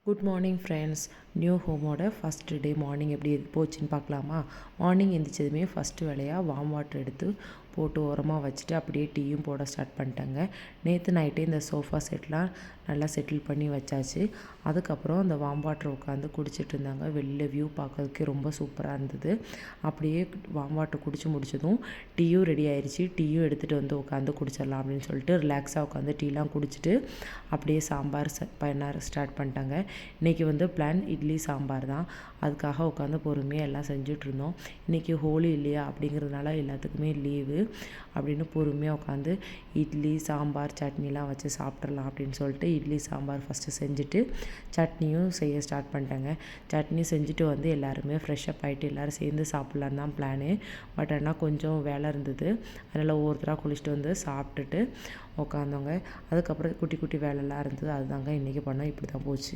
Good morning friends. New ஹோமோட first day morning எப்படி போச்சுன்னு பார்க்கலாமா? மார்னிங் எழுந்திரிச்சதுமே ஃபஸ்ட்டு வேலையாக வார்ம் வாட்டர் எடுத்து போட்டு ஓரமாக வச்சுட்டு அப்படியே டீயும் போட ஸ்டார்ட் பண்ணிட்டாங்க. நேற்று நைட்டே இந்த சோஃபா செட்லாம் நல்லா செட்டில் பண்ணி வச்சாச்சு. அதுக்கப்புறம் அந்த வார்ம் வாட்டர் உட்காந்து குடிச்சிட்டு இருந்தாங்க. வெளியில் வியூ பார்க்கறதுக்கே ரொம்ப சூப்பராக இருந்தது. அப்படியே வார்ம் வாட்டர் குடிச்சு முடிச்சதும் டீயும் ரெடி ஆயிடுச்சு. டீயும் எடுத்துகிட்டு வந்து உட்காந்து குடிச்சிடலாம் அப்படின்னு சொல்லிட்டு ரிலாக்ஸாக உட்காந்து டீலாம் குடிச்சிட்டு அப்படியே சாம்பார் பண்ண ஸ்டார்ட் பண்ணிட்டாங்க. இன்றைக்கி வந்து பிளான் இட்லி சாம்பார் தான். அதுக்காக உட்காந்து பொறுமையாக எல்லாம் செஞ்சிட்ருந்தோம். இன்றைக்கி ஹோலி இல்லையா அப்படிங்கிறதுனால எல்லாத்துக்குமே லீவு அப்படின்னு பொறுமையாக உட்காந்து இட்லி சாம்பார் சட்னிலாம் வச்சு சாப்பிட்றலாம் அப்படின்னு சொல்லிட்டு இட்லி சாம்பார் ஃபஸ்ட்டு செஞ்சுட்டு சட்னியும் செய்ய ஸ்டார்ட் பண்ணிட்டாங்க. சட்னி செஞ்சுட்டு வந்து எல்லாருமே ஃப்ரெஷ்ஷப் ஆகிட்டு எல்லோரும் சேர்ந்து சாப்பிட்லான்னு தான் பிளானு. பட் ஆனால் கொஞ்சம் வேலை இருந்தது. அதனால் ஒவ்வொருத்தராக குளிச்சுட்டு வந்து சாப்பிட்டுட்டு உட்காந்தோங்க. அதுக்கப்புறம் குட்டி குட்டி வேலைலாம் இருந்தது. அதுதாங்க இன்றைக்கி பண்ணோம். இப்படி தான் போச்சு.